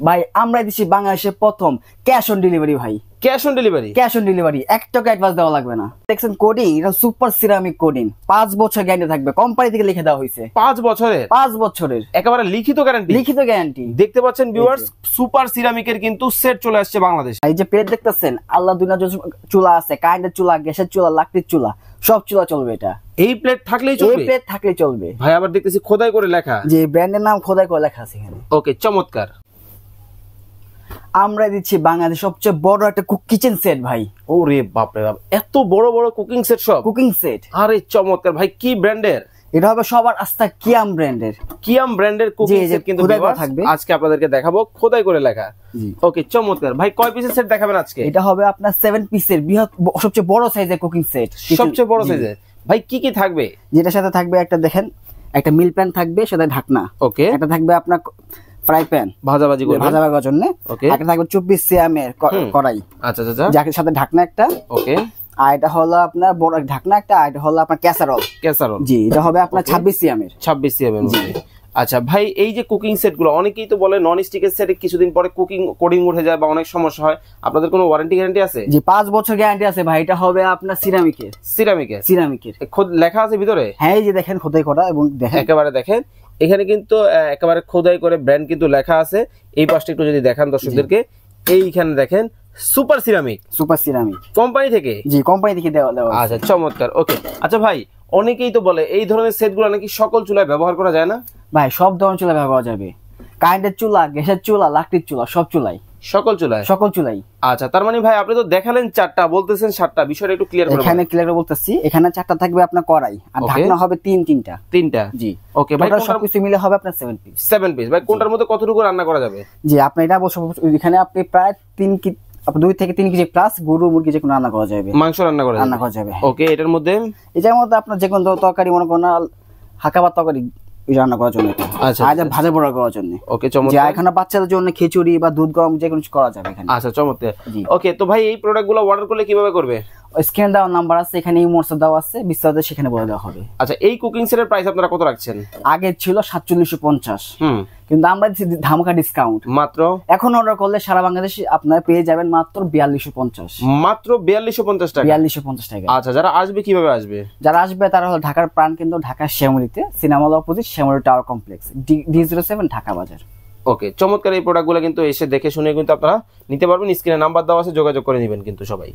ভাই আমরা দিচ্ছি বাংলাদেশের প্রথম ক্যাশ অন ডেলিভারি। ভাই cash on delivery, cash on delivery, 1 টাকা অ্যাডভান্স দেওয়া লাগবে না। দেখছেন কোডিং, এটা সুপার সিরামিক কোডিং, 5 বছর গ্যারান্টি থাকবে, কোম্পানি থেকে লিখে দেওয়া হয়েছে। 5 বছরের? 5 বছরের একেবারে লিখিত গ্যারান্টি। লিখিত গ্যারান্টি। দেখতে পাচ্ছেন ভিউয়ার্স, সুপার সিরামিকের কিন্তু সেট চলে আসছে বাংলাদেশ। এই যে প্লেট দেখতেছেন, আল্লাহ দুনিয়া চুলা আছে, কারেন্টের চুলা, গ্যাসের চুলা, লাকড়ির চুলা, সব চুলা চলবে। এটা এই প্লেট থাকলেই চলবে? এই প্লেট থাকলেই চলবে ভাই। আবার দেখতেছি খোদাই করে লেখা, যে ব্র্যান্ডের নাম খোদাই করে লেখা আছে এখানে। ওকে, চমৎকার। আমরা দিচ্ছি বাংলাদেশের সবচেয়ে বড় একটা কিচেন সেট। ভাই ওরে বাপ রে বাপ, এত বড় বড় কুকিং সেট সব? Cooking set. আরে চমৎকার ভাই। কি ব্র্যান্ডের? এটা হবে সবার আস্থা কিয়াম ব্র্যান্ডের। কিয়াম ব্র্যান্ডের কুকিং সেট কিন্তু থাকবে, আজকে আপনাদেরকে দেখাবো খোদাই করে লেখা। ওকে, চমৎকার ভাই। কয় পিসের সেট দেখাবেন আজকে? এটা হবে আপনার 7 পিসের বৃহৎ, সবচেয়ে বড় সাইজের কুকিং সেট। সবচেয়ে বড় সাইজের। ভাই কি কি থাকবে? যেটার সাথে থাকবে একটা, দেখেন, একটা মিল প্যান থাকবে, সাথে ঢাকনা। ওকে। একটা থাকবে আপনার ফ্রাই প্যান, ভাজাভাজি করার জন্য। ওকে। একটা থাকবে 24 সিএমের কড়াই। আচ্ছা আচ্ছা, যার সাথে ঢাকনা একটা। ওকে। আর এটা হলো আপনার বড় ঢাকনা একটা, আর এটা হলো আপনার ক্যাসারোল। ক্যাসারোল, জি। এটা হবে আপনার 26 সিএমের। 26 সিএমের। আচ্ছা ভাই, এই যে কুকিং সেট গুলো, অনেকেই তো বলে নন স্টিকের সেটে কিছুদিন পরে কুকিং কোডিং উঠে যায় বা অনেক সমস্যা হয়, আপনাদের কোনো ওয়ারেন্টি গ্যারান্টি আছে? জি, 5 বছর গ্যারান্টি আছে ভাই। এটা হবে আপনার সিরামিকের। সিরামিকের লেখা আছে ভিতরে? হ্যাঁ, এই যে দেখেন খোদাই করা, এবং দেখেন একেবারে দেখেন এখানে কিন্তু একেবারে খোদাই করে ব্র্যান্ড কিন্তু লেখা আছে। এই পাশটা একটু যদি দেখান দর্শকদেরকে, এইখানে দেখেন super ceramic. Super ceramic company থেকে? জি, কোম্পানি থেকে দেওয়া। আচ্ছা, চমৎকার। ওকে। আচ্ছা ভাই, অনেকেই তো বলে এই ধরনের সেটগুলো নাকি সকল চুলায় ব্যবহার করা যায় না? ভাই সব ধরনের চুলা ব্যবহার করা যাবে, কারেন্টের চুলা, গ্যাসের চুলা, লাকড়ির চুলা, সব চুলাই। সকল চুলাই? সকল চুলাই। আচ্ছা, তার মানে ভাই আপনি তো দেখালেন 4টা, বলতেছেন 7টা, বিষয়টা একটু ক্লিয়ার করুন। এখানে ক্লিয়ার বলতেছি, এখানে 4টা থাকবে আপনার কড়াই, আর ঢাকনা হবে 3টা। জি। ওকে ভাই, সবকিছু মিলে হবে আপনার 7 পিস। 7 পিস। ভাই কোনটার মধ্যে কতটুকু রান্না করা যাবে? জি, আপনি এটা এখানে আপনি প্রায় 2 থেকে 3 কেজি প্লাস গরু মুরগি যে কোনো রান্না করা যাবে, মাংস রান্না করা যাবে। ওকে। এটার মধ্যে আপনার যে কোনো তরকারি, মনে করেন হাকাবার তরকারি রান্না করার জন্য। আচ্ছা, আর ভাজা পোড়া করার জন্য। ওকে, চমৎকার। এখানে বাচ্চাদের জন্য খিচুড়ি বা দুধ গরম যে কোনো করা যাবে এখানে। আচ্ছা, চমৎকার। ওকে, তো ভাই এই প্রোডাক্টগুলো অর্ডার করলে কিভাবে করবে? স্ক্রিনে দেওয়া নাম্বার আছে, এখানে ইমোশন দেওয়া আছে, বিস্তারিত সেখানে বলে দেওয়া হবে। আচ্ছা, এই কুকিং সেটের প্রাইস আপনারা কত রাখছেন? আগে ছিল 4750, কিন্তু আমরা দিচ্ছি ধামাকা ডিসকাউন্ট। মাত্র এখন অর্ডার করলে সারা বাংলাদেশে আপনারা পেয়ে যাবেন মাত্র 4250। মাত্র 4250 টাকা? 4250 টাকা। আচ্ছা, যারা আসবে কিভাবে আসবে? যারা আসবে তারা হলো ঢাকার প্রাণকেন্দ্র, ঢাকার শ্যামলীতে, cinema hall opposite Shyamoli tower complex, D07 Dhaka Bazar. Okay, চমৎকার। এই প্রোডাক্টগুলো কিন্তু এসে দেখে শুনে কিন্তু আপনারা নিতে পারবেন। স্ক্রিনে নাম্বার দেওয়া আছে, যোগাযোগ করে নেবেন কিন্তু সবাই।